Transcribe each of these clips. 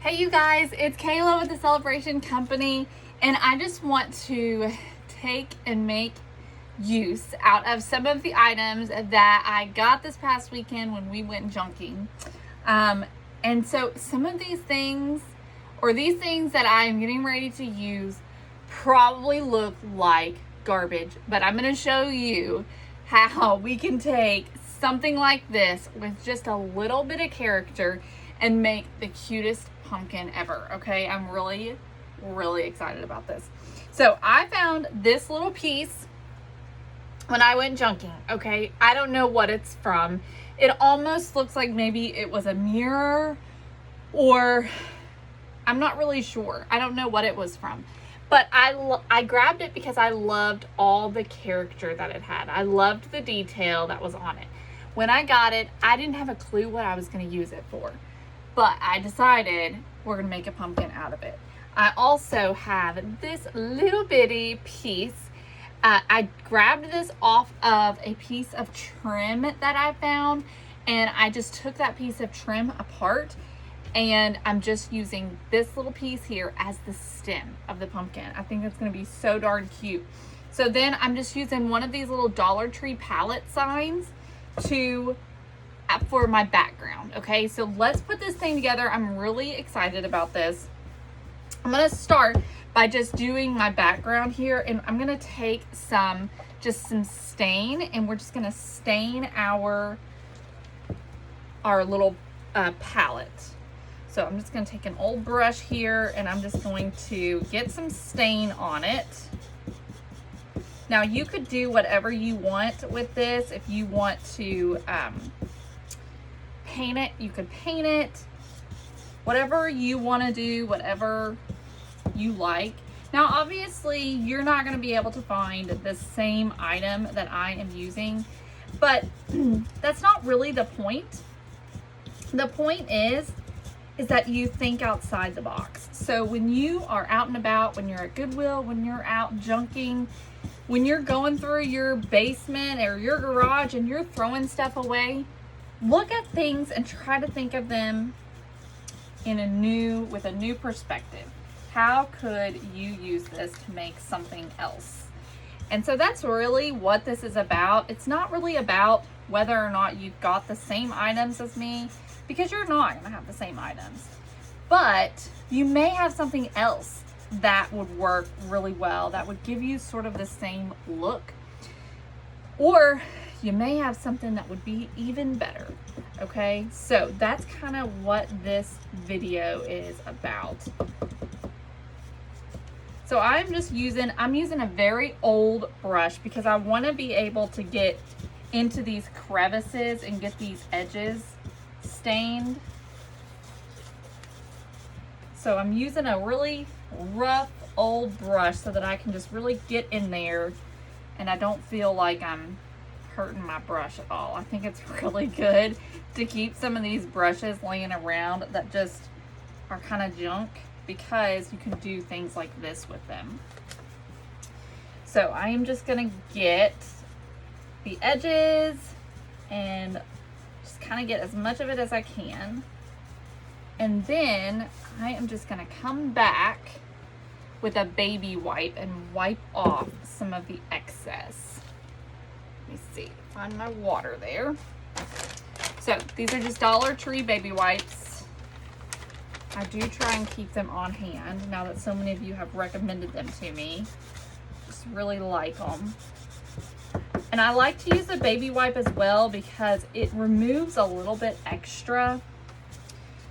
Hey you guys, it's Kayla with the Celebration Company, and I just want to take and make use out of some of the items that I got this past weekend when we went junking. And so some of these things, or these things that I'm getting ready to use, probably look like garbage, but I'm going to show you how we can take something like this with just a little bit of character and make the cutest pumpkin ever. Okay, I'm really excited about this. So I found this little piece when I went junking. Okay, I don't know what it's from. It almost looks like maybe it was a mirror, or I'm not really sure. I don't know what it was from, but I grabbed it because I loved all the character that it had. I loved the detail that was on it. When I got it, I didn't have a clue what I was going to use it for, but I decided we're going to make a pumpkin out of it. I also have this little bitty piece. I grabbed this off of a piece of trim that I found, and I just took that piece of trim apart, and I'm just using this little piece here as the stem of the pumpkin. I think it's going to be so darn cute. So then I'm just using one of these little Dollar Tree palette signs for my background. Okay, so let's put this thing together. I'm really excited about this. I'm going to start by just doing my background here, and I'm going to take some stain, and we're just going to stain our little palette. So I'm just going to take an old brush here, and I'm just going to get some stain on it. Now you could do whatever you want with this. If you want to paint it, you could paint it. Whatever you want to do, whatever you like. Now obviously you're not going to be able to find the same item that I am using, but that's not really the point. The point is that you think outside the box. So when you are out and about, when you're at Goodwill, when you're out junking, when you're going through your basement or your garage and you're throwing stuff away, look at things and try to think of them with a new perspective. How could you use this to make something else? And so that's really what this is about. It's not really about whether or not you've got the same items as me, because you're not going to have the same items. But you may have something else that would work really well, that would give you sort of the same look. Or you may have something that would be even better. Okay, so that's kind of what this video is about. So I'm using a very old brush because I want to be able to get into these crevices and get these edges stained. So I'm using a really rough old brush so that I can just really get in there and I don't feel like I'm hurting my brush at all. I think it's really good to keep some of these brushes laying around that just are kind of junk, because you can do things like this with them. So I am just gonna get the edges and just kind of get as much of it as I can. And then I am just gonna come back with a baby wipe and wipe off some of the excess. Let me see, find my water there. So these are just Dollar Tree baby wipes. I do try and keep them on hand now that so many of you have recommended them to me. Just really like them. And I like to use a baby wipe as well because it removes a little bit extra.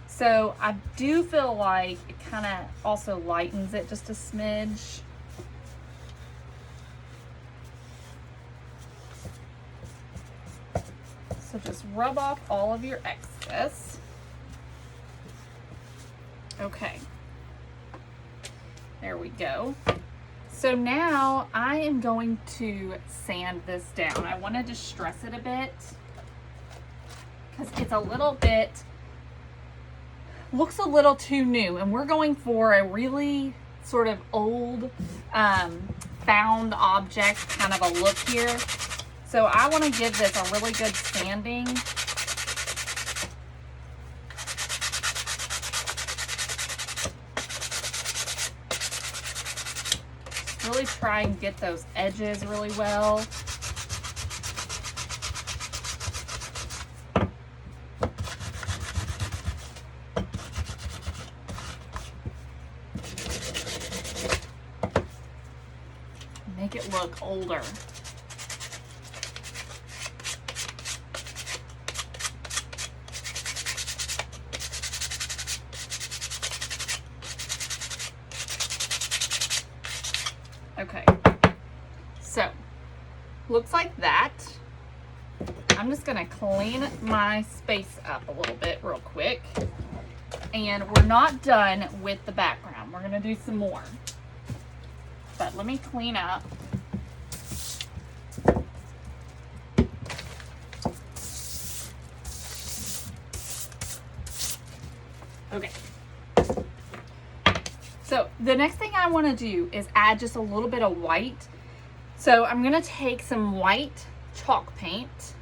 So I do feel like it kind of also lightens it just a smidge. So just rub off all of your excess. Okay, there we go. So now I am going to sand this down. I want to distress it a bit because it's a little bit, looks a little too new, and we're going for a really sort of old found object kind of a look here. So I want to give this a really good sanding. really try and get those edges really well. Make it look older. Okay, so looks like that. I'm just gonna clean my space up a little bit real quick. And we're not done with the background. We're gonna do some more. But let me clean up. Okay. So the next thing I want to do is add just a little bit of white. So I'm going to take some white chalk paint.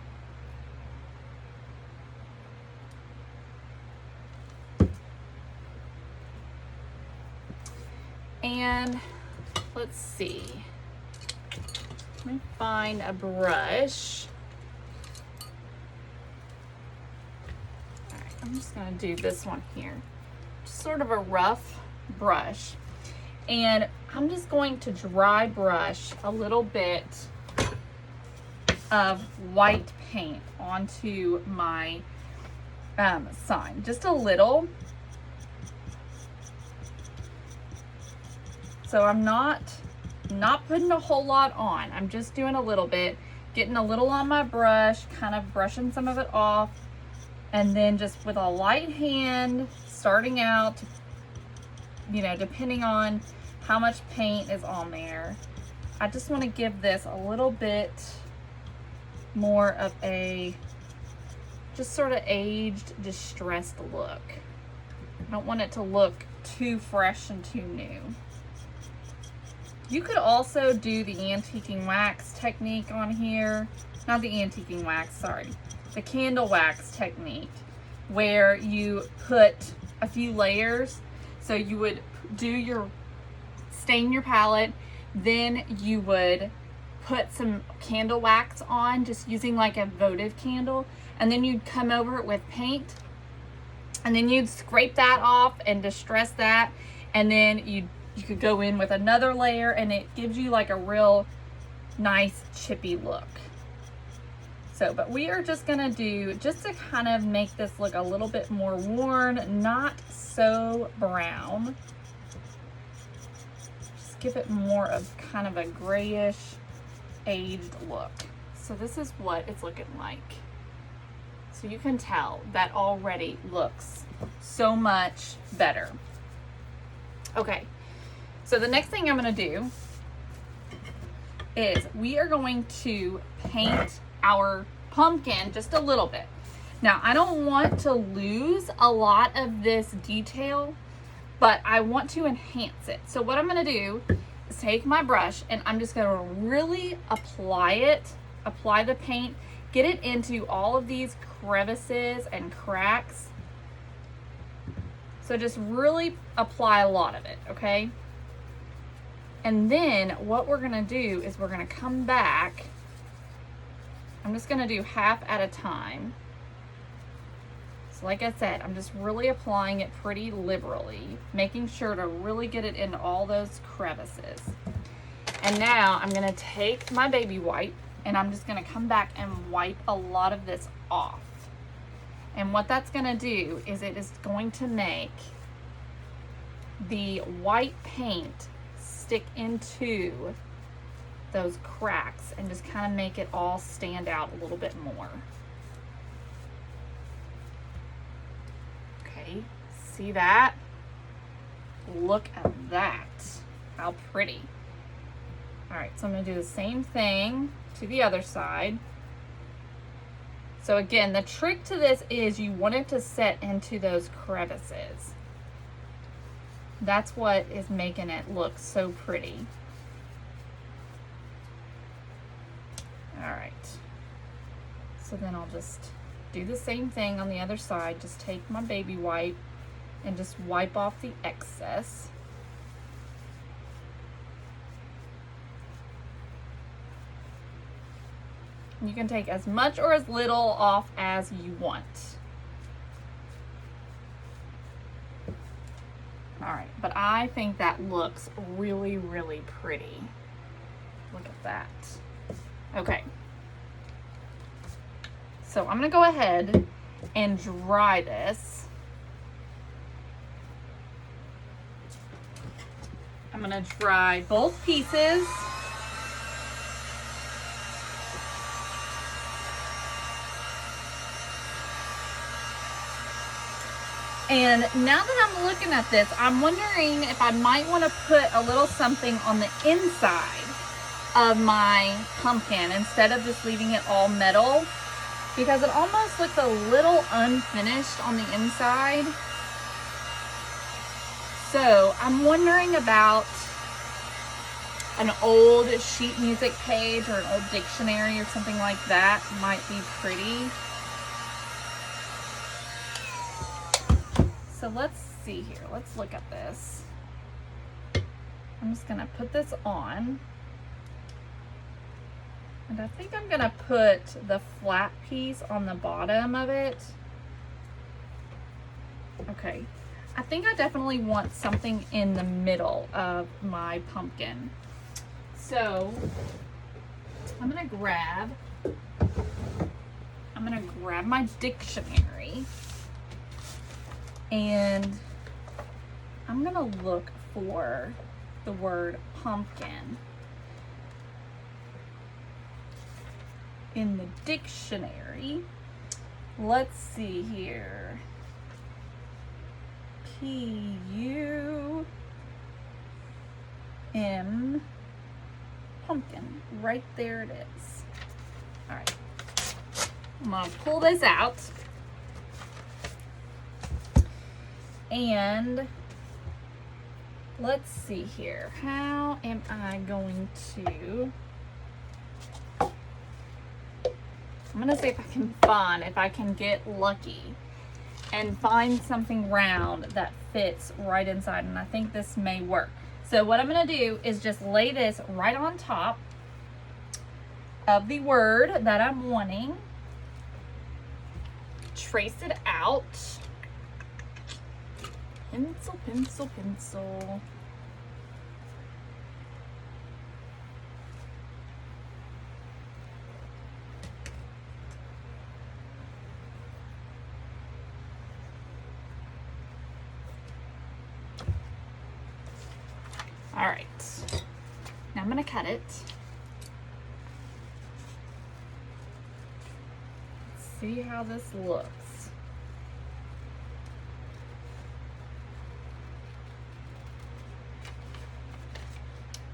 And let's see. Let me find a brush. All right, I'm just going to do this one here. Just sort of a rough brush, and I'm just going to dry brush a little bit of white paint onto my sign, just a little. So I'm not putting a whole lot on. I'm just doing a little bit, getting a little on my brush, kind of brushing some of it off, and then just with a light hand, starting out, you know, depending on how much paint is on there. I just want to give this a little bit more of a just sort of aged, distressed look. I don't want it to look too fresh and too new. You could also do the antiquing wax technique on here. Not the antiquing wax, sorry. The candle wax technique, where you put a few layers. So you would stain your palette, then you would put some candle wax on, just using like a votive candle, and then you'd come over it with paint, and then you'd scrape that off and distress that, and then you could go in with another layer, and it gives you like a real nice chippy look. So, but we are just gonna do, just to kind of make this look a little bit more worn, not so brown. Just give it more of kind of a grayish, aged look. So this is what it's looking like. So you can tell that already looks so much better. Okay, so the next thing I'm gonna do is we are going to paint our pumpkin just a little bit. Now, I don't want to lose a lot of this detail, but I want to enhance it. So what I'm going to do is take my brush, and I'm just going to really apply the paint, get it into all of these crevices and cracks. So just really apply a lot of it, okay? And then what we're going to do is we're going to come back. I'm just going to do half at a time. So like I said, I'm just really applying it pretty liberally, making sure to really get it into all those crevices. And now I'm going to take my baby wipe, and I'm just going to come back and wipe a lot of this off. And what that's going to do is it is going to make the white paint stick into those cracks and just kind of make it all stand out a little bit more. Okay, see that? Look at that. How pretty. All right, so I'm going to do the same thing to the other side. So again, the trick to this is you want it to set into those crevices. That's what is making it look so pretty. All right, so then I'll just do the same thing on the other side. Just take my baby wipe and just wipe off the excess. You can take as much or as little off as you want. All right, but I think that looks really, really pretty. Look at that. Okay. So I'm gonna go ahead and dry this. I'm gonna dry both pieces. And now that I'm looking at this, I'm wondering if I might want to put a little something on the inside of my pumpkin instead of just leaving it all metal, because it almost looks a little unfinished on the inside. So I'm wondering about an old sheet music page or an old dictionary or something like that. Might be pretty. So let's see here. Let's look at this. I'm just gonna put this on. And I think I'm gonna put the flat piece on the bottom of it. Okay. I think I definitely want something in the middle of my pumpkin. So I'm gonna grab my dictionary. And I'm gonna look for the word pumpkin in the dictionary. Let's see here. P-U-M, pumpkin. Right there it is. All right. I'm gonna pull this out. And let's see here. How am I going to... I'm gonna see if I can get lucky and find something round that fits right inside. And I think this may work. So what I'm gonna do is just lay this right on top of the word that I'm wanting. Trace it out. Pencil, pencil, pencil. All right, now I'm gonna cut it. Let's see how this looks.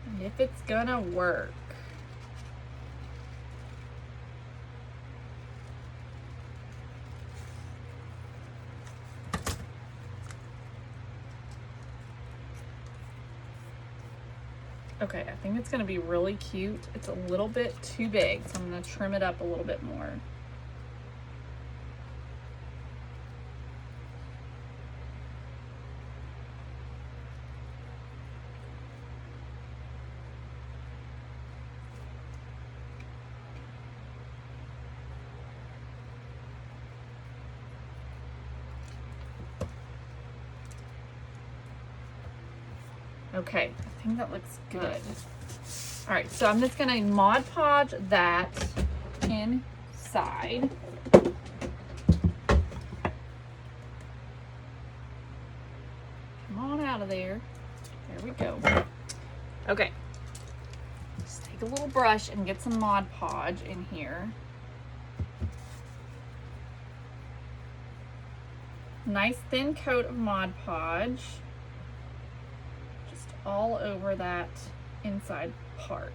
And if it's gonna work. Okay, I think it's gonna be really cute. It's a little bit too big, so I'm gonna trim it up a little bit more. Okay, I think that looks good. All right, so I'm just gonna Mod Podge that inside. Come on out of there. There we go. Okay, just take a little brush and get some Mod Podge in here. Nice thin coat of Mod Podge. All over that inside part.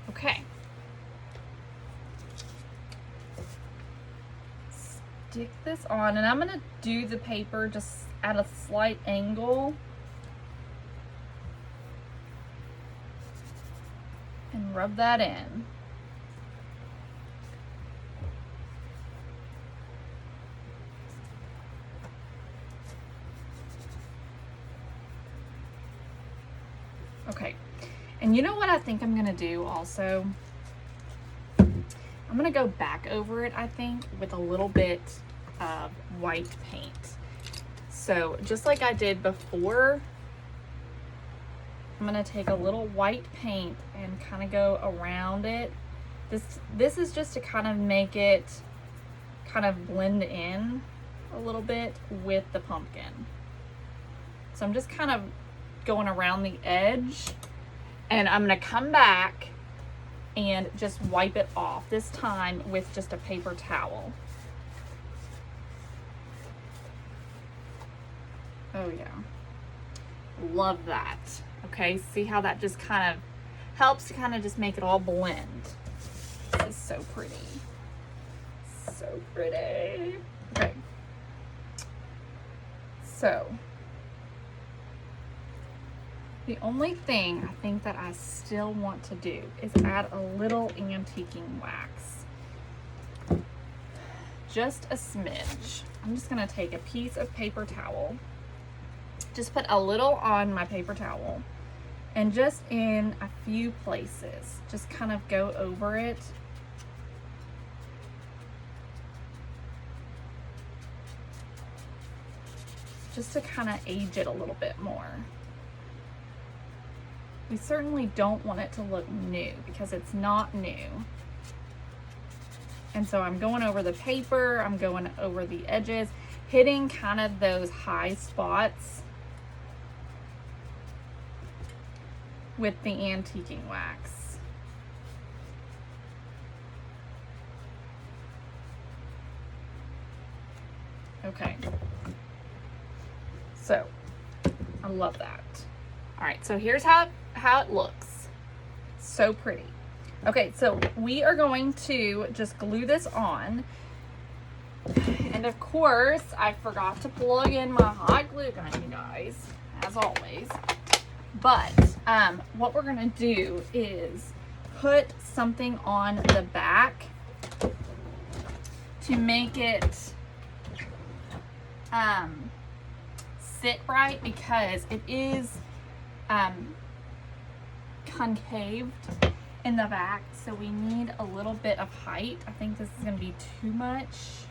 Okay. Stick this on, and I'm gonna do the paper just at a slight angle. And rub that in. Okay, and you know what I think I'm gonna do also? I'm gonna go back over it, I think, with a little bit of white paint. So just like I did before, I'm gonna take a little white paint and kind of go around it. This is just to kind of make it kind of blend in a little bit with the pumpkin. So I'm just kind of going around the edge, and I'm gonna come back and just wipe it off, this time with just a paper towel. Oh yeah, love that. Okay, see how that just kind of helps to kind of just make it all blend. This is so pretty. So pretty. Okay. So, the only thing I think that I still want to do is add a little antiquing wax. Just a smidge. I'm just gonna take a piece of paper towel, just put a little on my paper towel, and just in a few places, just kind of go over it. Just to kind of age it a little bit more. We certainly don't want it to look new because it's not new. And so I'm going over the paper, I'm going over the edges, hitting kind of those high spots with the antiquing wax. Okay. So, I love that. All right, so here's how it looks. So pretty. Okay, so we are going to just glue this on. And of course, I forgot to plug in my hot glue gun, you guys, as always. But what we're gonna do is put something on the back to make it sit right, because it is concaved in the back, so we need a little bit of height. I think this is going to be too much.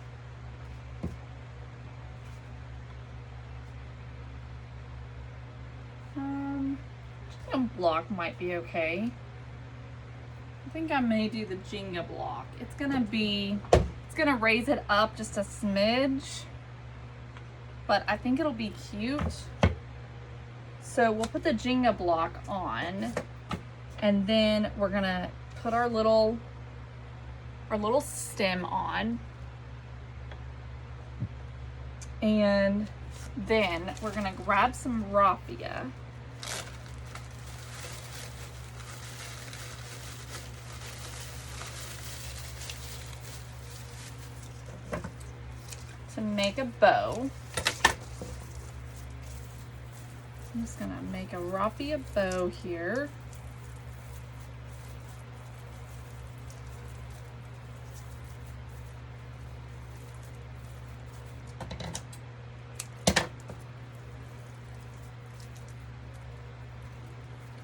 Jenga block might be okay. I think I may do the Jenga block. It's gonna raise it up just a smidge, but I think it'll be cute. So we'll put the Jenga block on, and then we're gonna put our little stem on, and then we're gonna grab some raffia. To make a bow. I'm just gonna make a raffia bow here.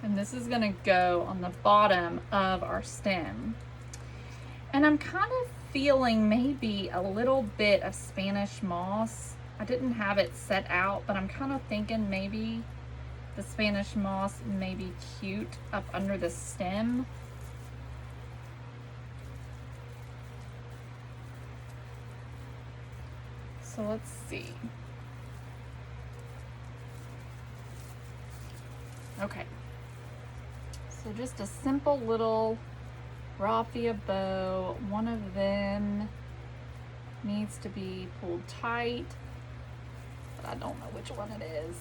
And this is gonna go on the bottom of our stem. And I'm kind of feeling maybe a little bit of Spanish moss. I didn't have it set out, but I'm kind of thinking maybe the Spanish moss may be cute up under the stem. So let's see. Okay. So just a simple little raffia bow. One of them needs to be pulled tight, but I don't know which one it is.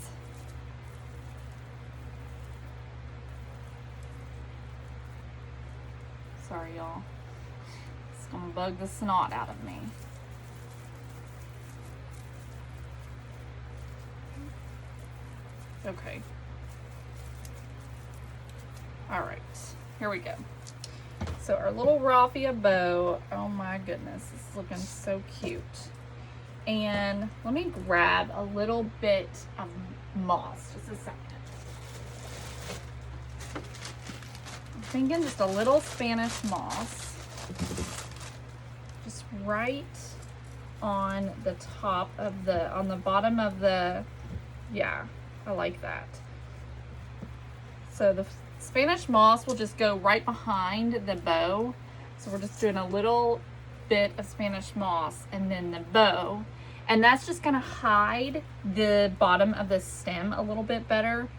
Sorry, y'all. It's gonna bug the snot out of me. Okay. All right, here we go. So our little raffia bow, oh my goodness, this is looking so cute. And let me grab a little bit of moss, just a second. thinking just a little Spanish moss, just right on the top of on the bottom of the, yeah, I like that. So the Spanish moss will just go right behind the bow. So we're just doing a little bit of Spanish moss and then the bow. And that's just gonna hide the bottom of the stem a little bit better.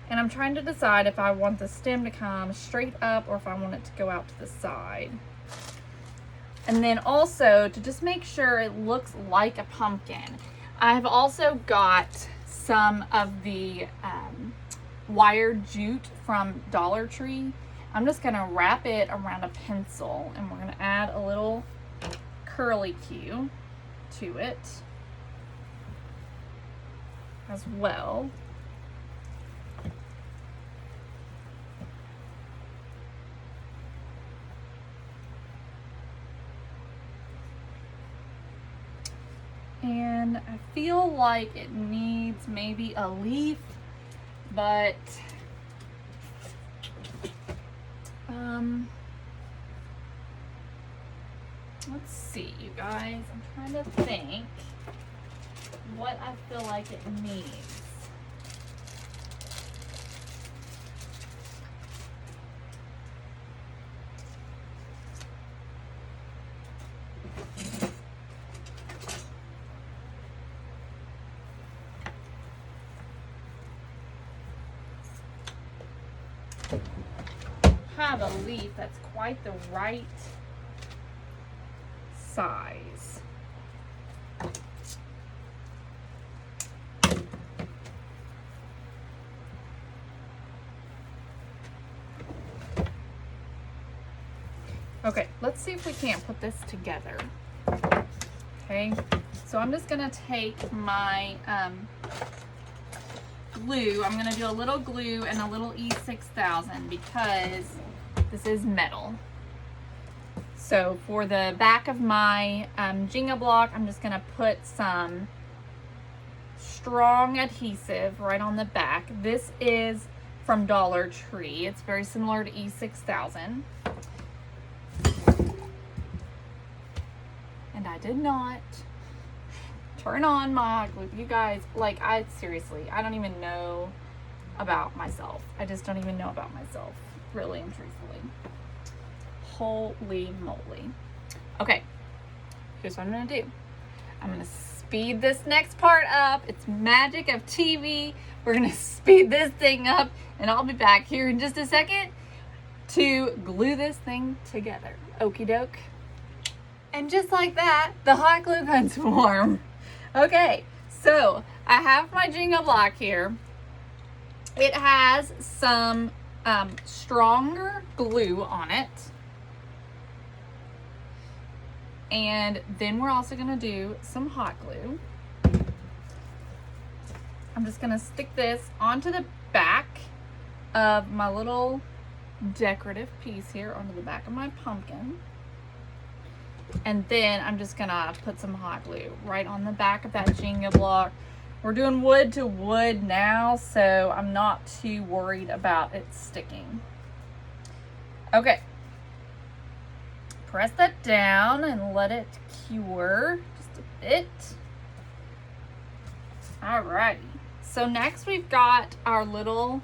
And I'm trying to decide if I want the stem to come straight up or if I want it to go out to the side. And then also, to just make sure it looks like a pumpkin, I've also got some of the wire jute from Dollar Tree. I'm just gonna wrap it around a pencil and we're gonna add a little curly Q to it as well. And I feel like it needs maybe a leaf, but let's see, you guys. I'm trying to think what I feel like it needs. Have a leaf that's quite the right size. Okay, let's see if we can't put this together. Okay, so I'm just gonna take my glue. I'm gonna do a little glue and a little E6000 because this is metal. So for the back of my Jenga block, I'm just gonna put some strong adhesive right on the back. This is from Dollar Tree. It's very similar to E6000. And I did not turn on my glue. You guys, like, seriously, I don't even know about myself. I just don't even know about myself, really and truthfully. Holy moly. Okay, here's what I'm gonna do. I'm gonna speed this next part up. It's magic of TV. We're gonna speed this thing up and I'll be back here in just a second to glue this thing together. Okie doke. And just like that, the hot glue gun's warm. Okay, so I have my Jenga block here. It has some stronger glue on it. And then we're also gonna do some hot glue. I'm just gonna stick this onto the back of my little decorative piece here, onto the back of my pumpkin. And then I'm just gonna put some hot glue right on the back of that Jenga block. We're doing wood to wood now, so I'm not too worried about it sticking. Okay. Press that down and let it cure just a bit. Alrighty. So next we've got our little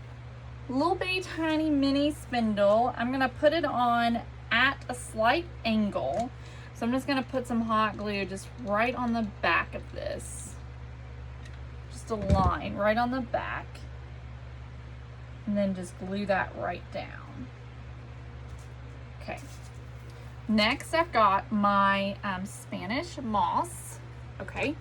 bitty tiny mini spindle. I'm gonna put it on at a slight angle. So I'm just gonna put some hot glue just right on the back of this. Just a line right on the back. And then just glue that right down. Okay. Next, I've got my Spanish moss. Okay,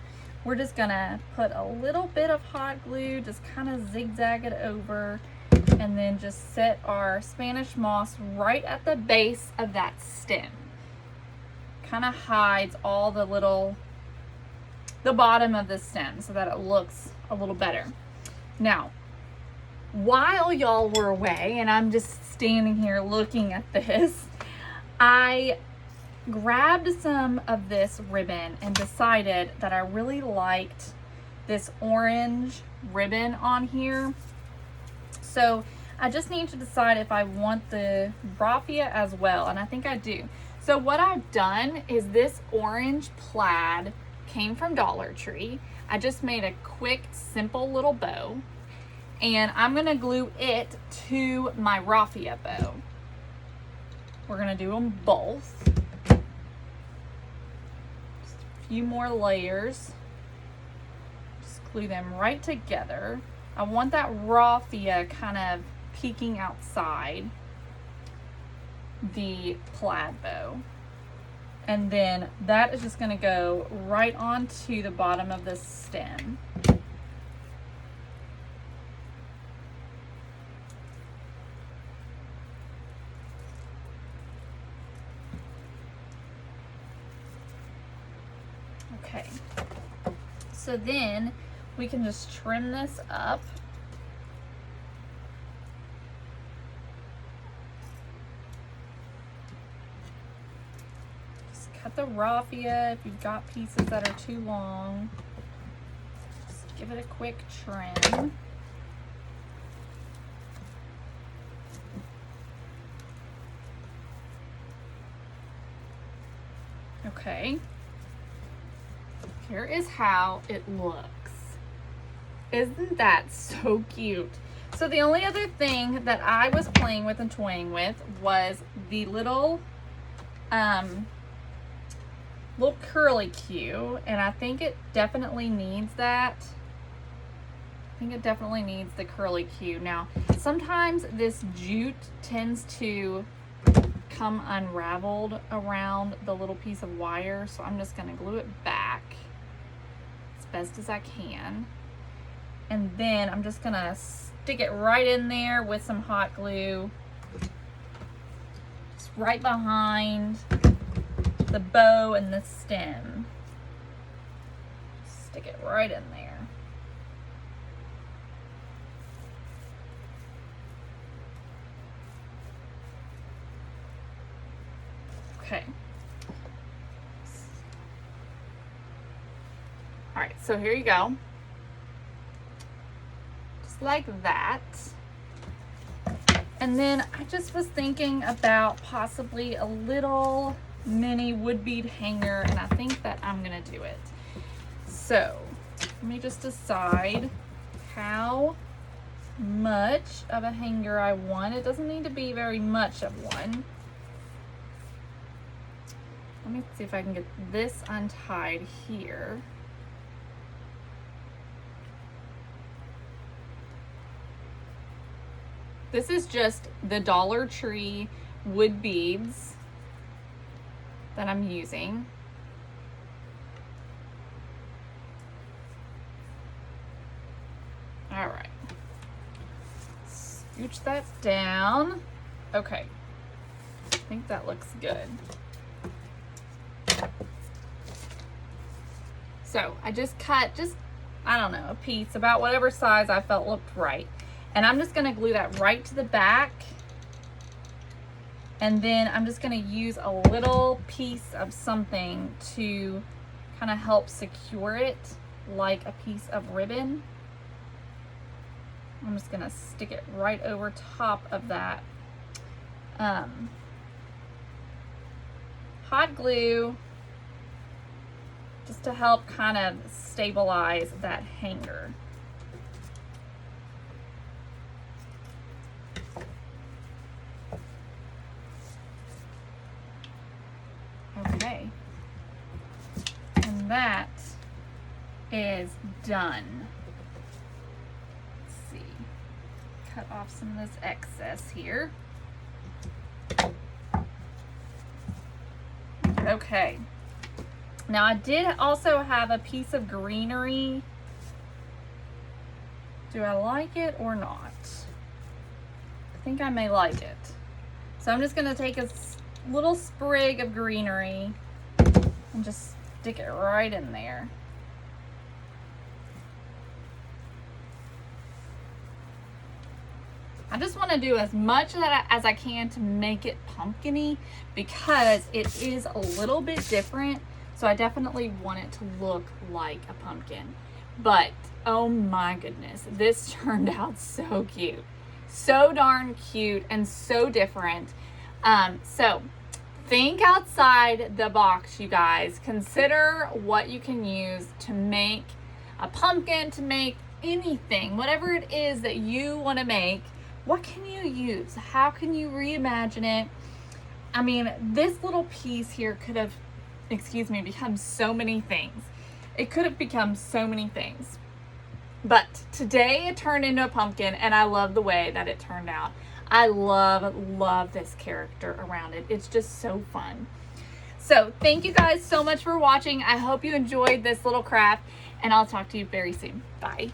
we're just gonna put a little bit of hot glue, just kind of zigzag it over, and then just set our Spanish moss right at the base of that stem. Kind of hides all the bottom of the stem so that it looks a little better. Now, while y'all were away and I'm just standing here looking at this, I grabbed some of this ribbon and decided that I really liked this orange ribbon on here. So I just need to decide if I want the raffia as well, and I think I do. So what I've done is this orange plaid came from Dollar Tree. I just made a quick, simple little bow, and I'm gonna glue it to my raffia bow. We're gonna do them both. Just a few more layers. Just glue them right together. I want that raffia kind of peeking outside the plaid bow. And then that is just gonna go right onto the bottom of the stem. Okay, so then we can just trim this up. Just cut the raffia if you've got pieces that are too long. Just give it a quick trim. Okay. Here is how it looks. Isn't that so cute? So the only other thing that I was playing with and toying with was the little curly Q, and I think it definitely needs that. I think it definitely needs the curly Q. Now, sometimes this jute tends to come unraveled around the little piece of wire, so I'm just gonna glue it back as best as I can. And then I'm just gonna stick it right in there with some hot glue, just right behind the bow and the stem. Stick it right in there. Okay. All right, so here you go. Just like that. And then I just was thinking about possibly a little mini wood bead hanger, and I think that I'm gonna do it. So let me just decide how much of a hanger I want. It doesn't need to be very much of one. Let me see if I can get this untied here. This is just the Dollar Tree wood beads that I'm using. All right. Scooch that down. Okay. I think that looks good. So I just cut I don't know, a piece about whatever size I felt looked right. And I'm just gonna glue that right to the back. And then I'm just gonna use a little piece of something to kind of help secure it, like a piece of ribbon. I'm just gonna stick it right over top of that hot glue, just to help kind of stabilize that hanger. Okay, and that is done. Let's see, cut off some of this excess here. Okay, now I did also have a piece of greenery. Do I like it or not? I think I may like it. So I'm just gonna take a little sprig of greenery and just stick it right in there. I just want to do as much of that as I can to make it pumpkin-y, because it is a little bit different. So I definitely want it to look like a pumpkin. But oh my goodness, this turned out so cute. So darn cute and so different. So think outside the box, you guys. Consider what you can use to make a pumpkin, to make anything, whatever it is that you want to make. What can you use? How can you reimagine it? I mean, this little piece here could have, become so many things. It could have become so many things. But today it turned into a pumpkin, and I love the way that it turned out. I love this character around it. It's just so fun. So thank you guys so much for watching. I hope you enjoyed this little craft, and I'll talk to you very soon. Bye.